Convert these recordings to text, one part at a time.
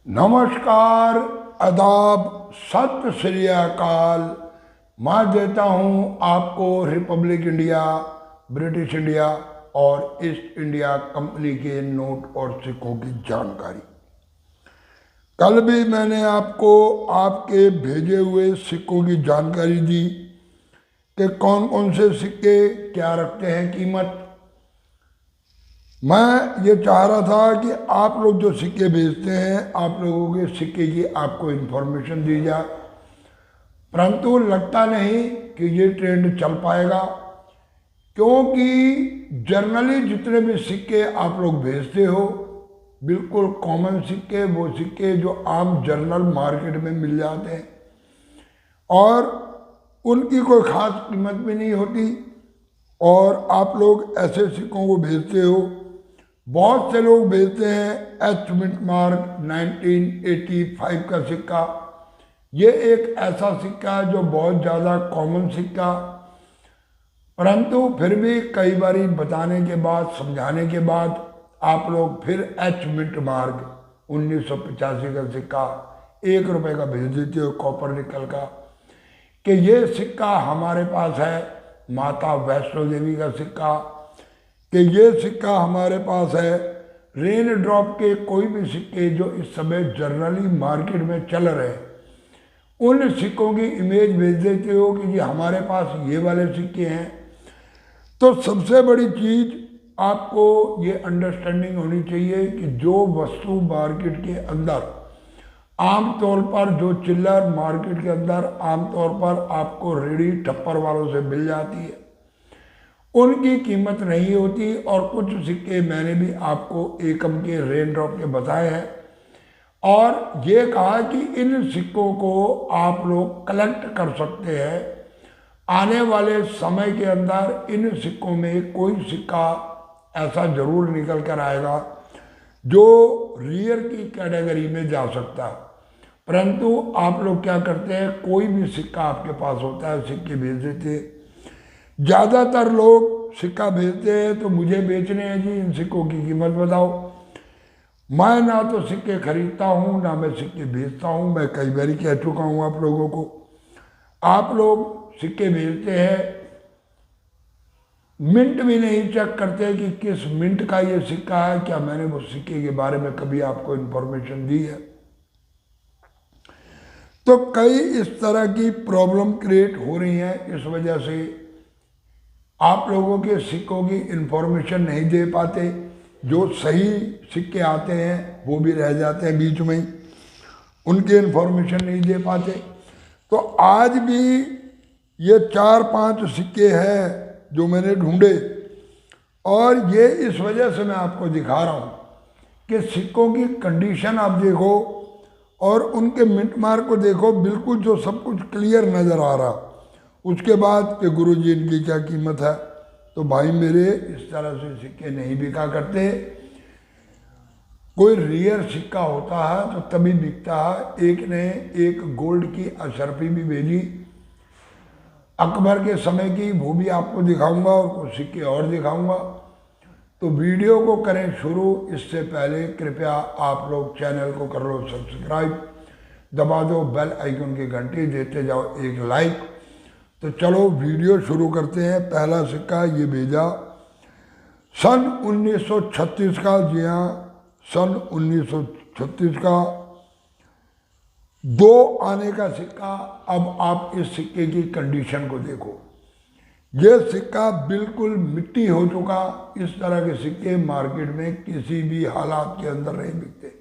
नमस्कार, आदाब, सत श्री अकाल। मैं देता हूं आपको रिपब्लिक इंडिया, ब्रिटिश इंडिया और ईस्ट इंडिया कंपनी के नोट और सिक्कों की जानकारी। कल भी मैंने आपको आपके भेजे हुए सिक्कों की जानकारी दी कि कौन कौन से सिक्के क्या रखते हैं कीमत। मैं ये चाह रहा था कि आप लोग जो सिक्के भेजते हैं, आप लोगों के सिक्के की आपको इन्फॉर्मेशन दी जाए, परंतु लगता नहीं कि ये ट्रेंड चल पाएगा, क्योंकि जनरली जितने भी सिक्के आप लोग भेजते हो बिल्कुल कॉमन सिक्के, वो सिक्के जो आम जनरल मार्केट में मिल जाते हैं और उनकी कोई ख़ास कीमत भी नहीं होती, और आप लोग ऐसे सिक्कों को भेजते हो। बहुत से लोग भेजते हैं एच मिंट मार्क 1985 का सिक्का। ये एक ऐसा सिक्का है जो बहुत ज़्यादा कॉमन सिक्का, परंतु फिर भी कई बारी बताने के बाद, समझाने के बाद आप लोग फिर एच मिंट मार्क 1985 का सिक्का ₹1 का भेज देते हो, कॉपर निकल का, कि ये सिक्का हमारे पास है। माता वैष्णो देवी का सिक्का, कि ये सिक्का हमारे पास है। रेन ड्रॉप के कोई भी सिक्के जो इस समय जनरली मार्केट में चल रहे हैं, उन सिक्कों की इमेज भेज देते हो कि ये हमारे पास ये वाले सिक्के हैं। तो सबसे बड़ी चीज़ आपको ये अंडरस्टैंडिंग होनी चाहिए कि जो वस्तु मार्केट के अंदर आमतौर पर, जो चिल्लर मार्केट के अंदर आमतौर पर आपको रेडी ठप्पर वालों से मिल जाती है, उनकी कीमत नहीं होती। और कुछ सिक्के मैंने भी आपको एकम के, रेन ड्रॉप के बताए हैं, और ये कहा कि इन सिक्कों को आप लोग कलेक्ट कर सकते हैं। आने वाले समय के अंदर इन सिक्कों में कोई सिक्का ऐसा जरूर निकल कर आएगा जो रियर की कैटेगरी में जा सकता है। परंतु आप लोग क्या करते हैं, कोई भी सिक्का आपके पास होता है, सिक्के भेज देते हैं। ज़्यादातर लोग सिक्का भेजते हैं तो मुझे बेचने हैं जी, इन सिक्कों की कीमत बताओ। मैं ना तो सिक्के खरीदता हूँ, ना मैं सिक्के बेचता हूँ। मैं कई बार कह चुका हूँ आप लोगों को। आप लोग सिक्के भेजते हैं, मिंट भी नहीं चेक करते कि किस मिंट का ये सिक्का है। क्या मैंने वो सिक्के के बारे में कभी आपको इन्फॉर्मेशन दी है? तो कई इस तरह की प्रॉब्लम क्रिएट हो रही है। इस वजह से आप लोगों के सिक्कों की इन्फॉर्मेशन नहीं दे पाते। जो सही सिक्के आते हैं वो भी रह जाते हैं बीच में ही, उनकी इन्फॉर्मेशन नहीं दे पाते। तो आज भी ये 4-5 सिक्के हैं जो मैंने ढूंढे, और ये इस वजह से मैं आपको दिखा रहा हूँ कि सिक्कों की कंडीशन आप देखो और उनके मिंट मार्क को देखो, बिल्कुल जो सब कुछ क्लियर नज़र आ रहा। उसके बाद कि गुरुजी इनकी क्या कीमत है, तो भाई मेरे इस तरह से सिक्के नहीं बिका करते। कोई रियर सिक्का होता है तो तभी बिकता है। एक ने एक गोल्ड की अशरफी भी भेजी अकबर के समय की, वो भी आपको दिखाऊंगा, और कुछ सिक्के और दिखाऊंगा। तो वीडियो को करें शुरू, इससे पहले कृपया आप लोग चैनल को कर लो सब्सक्राइब, दबा दो बेल आइकन की घंटी, देते जाओ एक लाइक। तो चलो वीडियो शुरू करते हैं। पहला सिक्का ये भेजा सन 1936 का। जी हाँ, सन 1936 का 2 आने का सिक्का। अब आप इस सिक्के की कंडीशन को देखो। ये सिक्का बिल्कुल मिट्टी हो चुका। इस तरह के सिक्के मार्केट में किसी भी हालात के अंदर नहीं बिकते।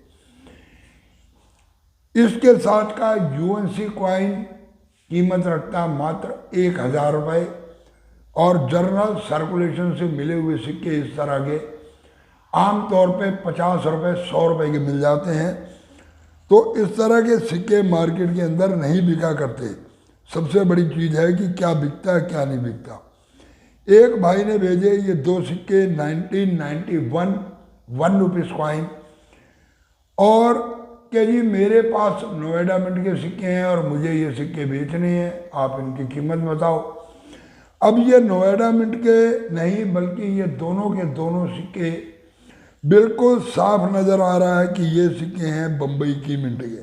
इसके साथ का यूएनसी कॉइन कीमत रखता मात्र ₹1000, और जर्नल सर्कुलेशन से मिले हुए सिक्के इस तरह के आमतौर पे ₹50, ₹100 के मिल जाते हैं। तो इस तरह के सिक्के मार्केट के अंदर नहीं बिका करते। सबसे बड़ी चीज़ है कि क्या बिकता है क्या नहीं बिकता। एक भाई ने भेजे ये 2 सिक्के 1991 ₹1 कॉइन, और कि जी मेरे पास नोएडा मिंट के सिक्के हैं और मुझे ये सिक्के बेचने हैं, आप इनकी कीमत बताओ। अब ये नोएडा मिंट के नहीं, बल्कि ये दोनों के दोनों सिक्के बिल्कुल साफ नजर आ रहा है कि ये सिक्के हैं बम्बई की मिंट के।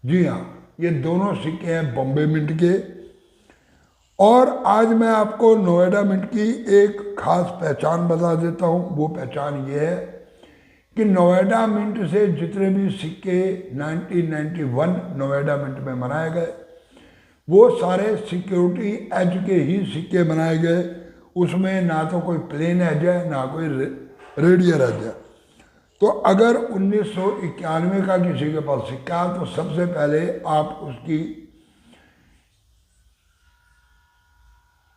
जी हाँ, ये दोनों सिक्के हैं बॉम्बे मिंट के। और आज मैं आपको नोएडा मिंट की एक खास पहचान बता देता हूँ। वो पहचान ये है कि नोएडा मिंट से जितने भी सिक्के 1991 नोएडा मिंट में बनाए गए, वो सारे सिक्योरिटी एज के ही सिक्के बनाए गए। उसमें ना तो कोई प्लेन एज है ना कोई रेडियल एज है। तो अगर 1991 का किसी के पास सिक्का, तो सबसे पहले आप उसकी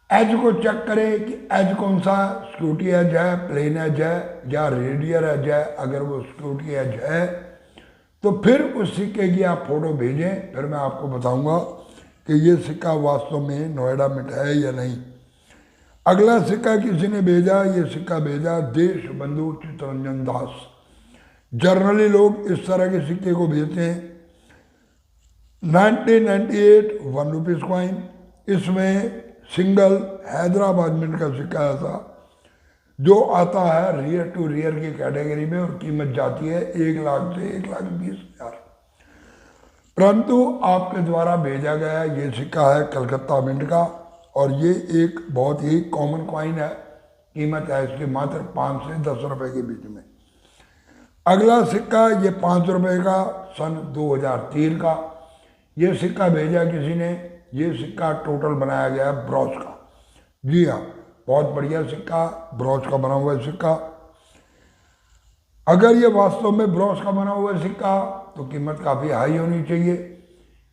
एज को चेक करें कि एज कौन सा सिक्योरिटी एज है, प्लेन एज है या रेडियल एज है। अगर वो सिक्योरिटी एज है तो फिर उस सिक्के की आप फोटो भेजें, फिर मैं आपको बताऊंगा कि ये सिक्का वास्तव में नोएडा मिंट है या नहीं। अगला सिक्का किसी ने भेजा, ये सिक्का भेजा देश बंधु चित्तरंजन दास। जनरली लोग इस तरह के सिक्के को भेजते हैं। 1998 ₹1 कॉइन, इसमें सिंगल हैदराबाद मिंट का सिक्का ऐसा जो आता है रियर टू रियर की कैटेगरी में, और कीमत जाती है 1 लाख से 1,20,000। परंतु आपके द्वारा भेजा गया ये सिक्का है कलकत्ता मिंट का, और ये एक बहुत ही कॉमन कॉइन है। कीमत है इसकी मात्र 5 से 10 रुपए के बीच में। अगला सिक्का ये 5 रुपए का, सन 2003 का। ये सिक्का भेजा किसी ने। ये सिक्का टोटल बनाया गया ब्रॉन्ज का। जी हाँ, बहुत बढ़िया सिक्का, ब्रॉन्ज का बना हुआ सिक्का। अगर ये वास्तव में ब्रॉन्ज का बना हुआ सिक्का तो कीमत काफ़ी हाई होनी चाहिए।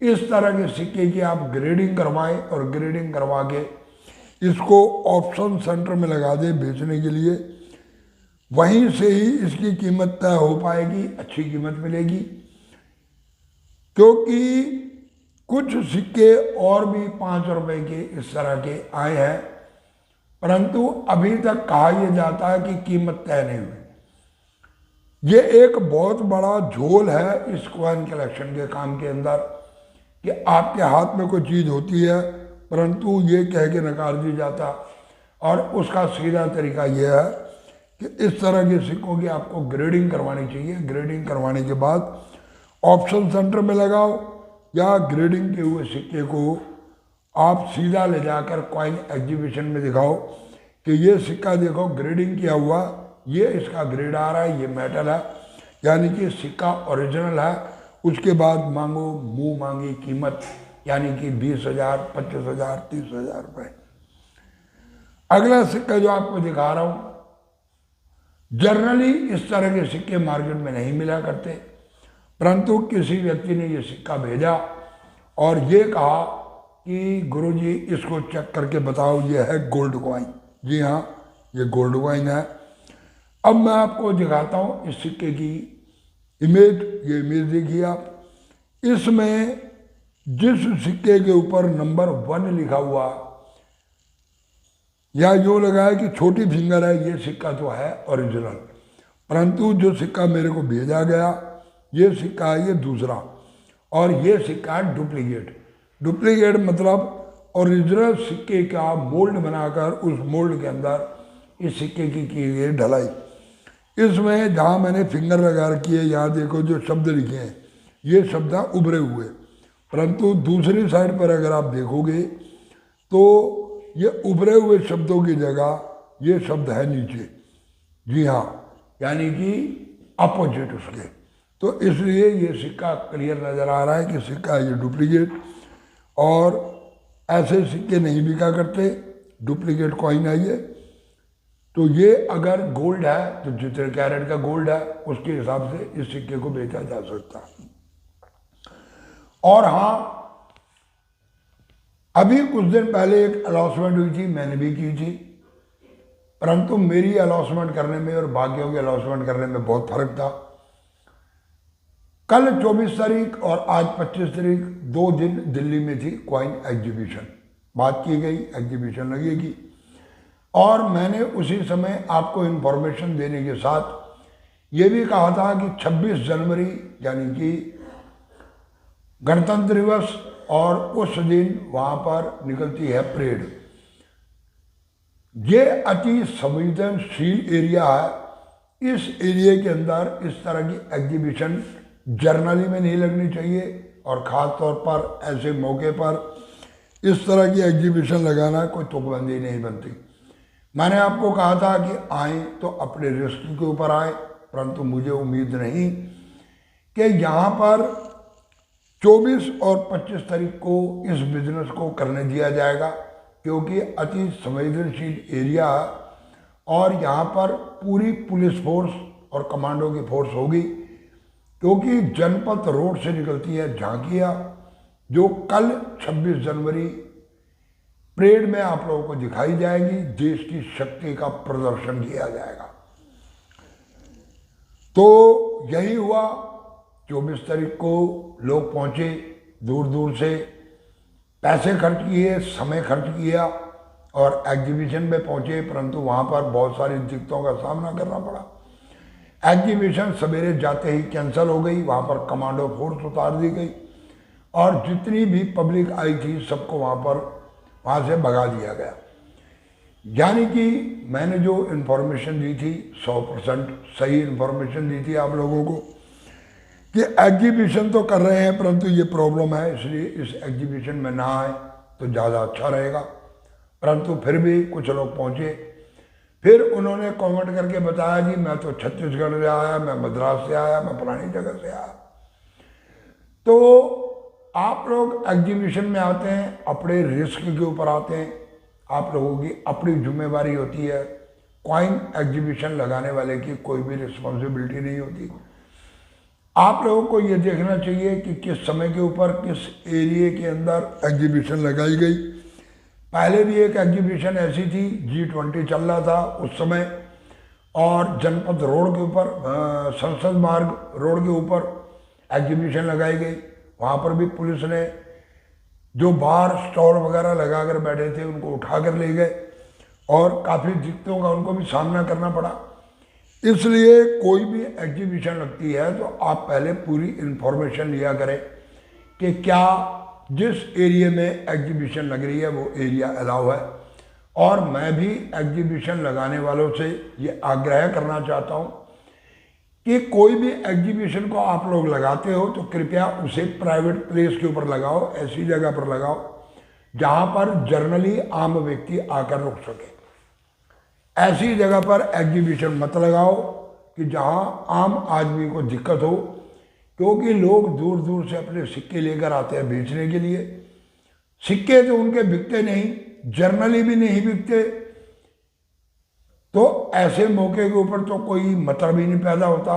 इस तरह के सिक्के की आप ग्रेडिंग करवाएं, और ग्रेडिंग करवा के इसको ऑप्शन सेंटर में लगा दें बेचने के लिए। वहीं से ही इसकी कीमत तय हो पाएगी, अच्छी कीमत मिलेगी। क्योंकि कुछ सिक्के और भी 5 रुपए के इस तरह के आए हैं, परंतु अभी तक कहा यह जाता है कि कीमत तय नहीं हुई। ये एक बहुत बड़ा झोल है इस कॉइन कलेक्शन के काम के अंदर, कि आपके हाथ में कोई चीज़ होती है परंतु ये कह के नकार दी जाता। और उसका सीधा तरीका यह है कि इस तरह के सिक्कों की आपको ग्रेडिंग करवानी चाहिए। ग्रेडिंग करवाने के बाद ऑप्शन सेंटर में लगाओ, या ग्रेडिंग के हुए सिक्के को आप सीधा ले जाकर कॉइन एग्जीबिशन में दिखाओ कि ये सिक्का देखो ग्रेडिंग किया हुआ, ये इसका ग्रेड आ रहा है, ये मेटल है, यानी कि सिक्का ओरिजिनल है। उसके बाद मांगो मुंह मांगी कीमत, यानी कि 20,000, 25,000, 30,000 रुपये। अगला सिक्का जो आपको दिखा रहा हूँ, जनरली इस तरह के सिक्के मार्केट में नहीं मिला करते, परंतु किसी व्यक्ति ने ये सिक्का भेजा और ये कहा कि गुरुजी इसको चेक करके बताओ, ये है गोल्ड कॉइन। जी हाँ, ये गोल्ड कॉइन है। अब मैं आपको दिखाता हूँ इस सिक्के की इमेज। ये इमेज देखिए आप। इसमें जिस सिक्के के ऊपर नंबर 1 लिखा हुआ, या जो लगा है कि छोटी फिंगर है, ये सिक्का तो है ओरिजिनल। परंतु जो सिक्का मेरे को भेजा गया, ये सिक्का है ये दूसरा, और ये सिक्का है डुप्लीकेट। डुप्लीकेट मतलब ओरिजिनल सिक्के का मोल्ड बनाकर उस मोल्ड के अंदर इस सिक्के की गई ढलाई। इसमें जहाँ मैंने फिंगर लगा रखी है, यहाँ देखो जो शब्द लिखे हैं, ये शब्द हैं उभरे हुए। परंतु दूसरी साइड पर अगर आप देखोगे तो ये उभरे हुए शब्दों की जगह ये शब्द है नीचे। जी हाँ, यानी कि अपोजिट उसके। तो इसलिए ये सिक्का क्लियर नज़र आ रहा है कि सिक्का ये डुप्लीकेट, और ऐसे सिक्के नहीं बिका करते, डुप्लीकेट कॉइन है ये। तो ये अगर गोल्ड है तो जितने कैरेट का गोल्ड है उसके हिसाब से इस सिक्के को बेचा जा सकता है। और हाँ, अभी कुछ दिन पहले एक अनाउंसमेंट हुई थी, मैंने भी की थी, परंतु मेरी अनाउंसमेंट करने में और बाकियों की अनाउंसमेंट करने में बहुत फर्क था। कल 24 तारीख और आज 25 तारीख 2 दिन दिल्ली में थी कॉइन एग्जीबिशन। बात की गई एग्जीबिशन लगेगी, और मैंने उसी समय आपको इन्फॉर्मेशन देने के साथ ये भी कहा था कि 26 जनवरी यानी कि गणतंत्र दिवस, और उस दिन वहाँ पर निकलती है परेड। ये अति संवेदनशील एरिया है, इस एरिया के अंदर इस तरह की एग्जीबिशन जर्नली में नहीं लगनी चाहिए, और ख़ास तौर पर ऐसे मौके पर इस तरह की एग्जीबिशन लगाना कोई तुकबंदी नहीं बनती। मैंने आपको कहा था कि आए तो अपने रिस्क के ऊपर आए, परंतु मुझे उम्मीद नहीं कि यहाँ पर 24 और 25 तारीख को इस बिजनेस को करने दिया जाएगा, क्योंकि अति संवेदनशील एरिया और यहाँ पर पूरी पुलिस फोर्स और कमांडो की फोर्स होगी, क्योंकि जनपथ रोड से निकलती है झांकियाँ, जो कल 26 जनवरी परेड में आप लोगों को दिखाई जाएगी। देश की शक्ति का प्रदर्शन किया जाएगा। तो यही हुआ, 24 तारीख को लोग पहुंचे, दूर दूर से पैसे खर्च किए, समय खर्च किया और एग्जीबिशन में पहुंचे, परंतु वहां पर बहुत सारी दिक्कतों का सामना करना पड़ा। एग्जीबिशन सवेरे जाते ही कैंसिल हो गई, वहां पर कमांडो फोर्स उतार दी गई और जितनी भी पब्लिक आई थी सबको वहां से भगा दिया गया। यानी कि मैंने जो इन्फॉर्मेशन दी थी 100% सही इन्फॉर्मेशन दी थी आप लोगों को कि एग्जीबिशन तो कर रहे हैं, परंतु ये प्रॉब्लम है, इसलिए इस एग्जीबिशन में ना आए तो ज़्यादा अच्छा रहेगा। परंतु फिर भी कुछ लोग पहुँचे, फिर उन्होंने कमेंट करके बताया जी मैं तो छत्तीसगढ़ से आया, मैं मद्रास से आया, मैं पुरानी जगह से आया। तो आप लोग एग्जीबिशन में आते हैं, अपने रिस्क के ऊपर आते हैं, आप लोगों की अपनी जिम्मेवारी होती है। कॉइन एग्जीबिशन लगाने वाले की कोई भी रिस्पॉन्सिबिलिटी नहीं होती। आप लोगों को ये देखना चाहिए कि किस समय के ऊपर किस एरिया के अंदर एग्जीबिशन लगाई गई। पहले भी एक एग्जीबिशन ऐसी थी, G20 चल रहा था उस समय, और जनपद रोड के ऊपर, संसद मार्ग रोड के ऊपर एग्जीबिशन लगाई गई। वहाँ पर भी पुलिस ने जो बाहर स्टॉल वगैरह लगा कर बैठे थे उनको उठा कर ले गए और काफ़ी दिक्कतों का उनको भी सामना करना पड़ा। इसलिए कोई भी एग्जीबिशन लगती है तो आप पहले पूरी इन्फॉर्मेशन लिया करें कि क्या जिस एरिया में एग्जीबिशन लग रही है वो एरिया अलाउ है। और मैं भी एग्जीबिशन लगाने वालों से ये आग्रह करना चाहता हूँ कि कोई भी एग्जीबिशन को आप लोग लगाते हो तो कृपया उसे प्राइवेट प्लेस के ऊपर लगाओ, ऐसी जगह पर लगाओ जहाँ पर जर्नली आम व्यक्ति आकर रुक सके। ऐसी जगह पर एग्जीबिशन मत लगाओ कि जहाँ आम आदमी को दिक्कत हो, क्योंकि लोग दूर दूर से अपने सिक्के लेकर आते हैं बेचने के लिए। सिक्के तो उनके बिकते नहीं, जर्नली भी नहीं बिकते, तो ऐसे मौके के ऊपर तो कोई मतलब ही नहीं पैदा होता।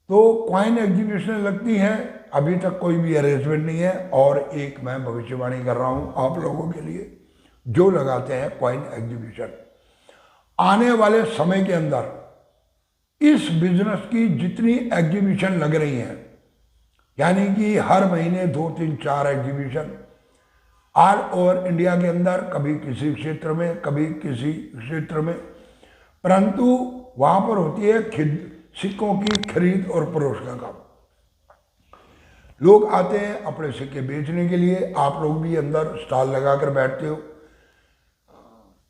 तो कॉइन एग्जीबिशन लगती है, अभी तक कोई भी अरेंजमेंट नहीं है। और एक मैं भविष्यवाणी कर रहा हूँ आप लोगों के लिए जो लगाते हैं कॉइन एग्जीबिशन, आने वाले समय के अंदर इस बिजनेस की जितनी एग्जीबिशन लग रही हैं, यानी कि हर महीने 2, 3, 4 एग्जीबिशन ऑल ओवर इंडिया के अंदर, कभी किसी क्षेत्र में कभी किसी क्षेत्र में, परंतु वहां पर होती है सिक्कों की खरीद और फरोख्त का काम। लोग आते हैं अपने सिक्के बेचने के लिए, आप लोग भी अंदर स्टॉल लगाकर बैठते हो।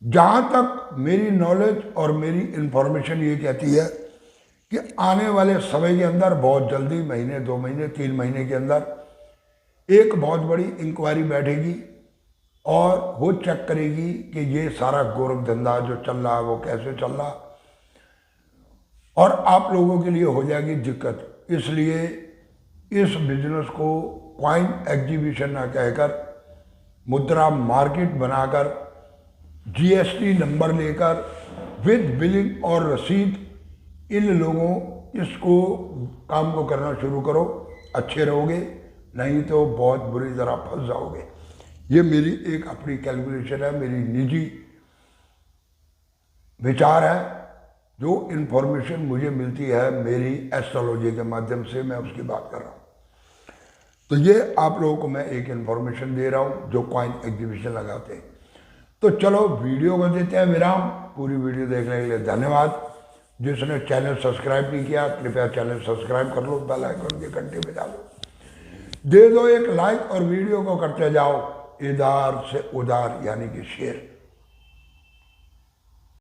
जहां तक मेरी नॉलेज और मेरी इंफॉर्मेशन ये कहती है कि आने वाले समय के अंदर बहुत जल्दी, महीने 2 महीने 3 महीने के अंदर एक बहुत बड़ी इंक्वायरी बैठेगी और वो चेक करेगी कि ये सारा गोरख धंधा जो चल रहा है वो कैसे चल रहा, और आप लोगों के लिए हो जाएगी दिक्कत। इसलिए इस बिजनेस को कॉइन एग्जीबिशन ना कहकर मुद्रा मार्केट बनाकर GST नंबर लेकर विद बिलिंग और रसीद इन लोगों इसको काम को करना शुरू करो, अच्छे रहोगे, नहीं तो बहुत बुरी तरह फंस जाओगे। ये मेरी एक अपनी कैलकुलेशन है, मेरी निजी विचार है, जो इन्फॉर्मेशन मुझे मिलती है मेरी एस्ट्रोलॉजी के माध्यम से, मैं उसकी बात कर रहा हूँ। तो ये आप लोगों को मैं एक इन्फॉर्मेशन दे रहा हूँ जो कॉइन एग्जीबिशन लगाते हैं। तो चलो वीडियो को देते हैं विराम। पूरी वीडियो देखने के लिए धन्यवाद। जिसने चैनल सब्सक्राइब नहीं किया कृपया चैनल सब्सक्राइब कर लो, बेल आइकन के घंटे बजा लो, दे दो एक लाइक और वीडियो को करते जाओ इधर से उधर, यानी कि शेयर।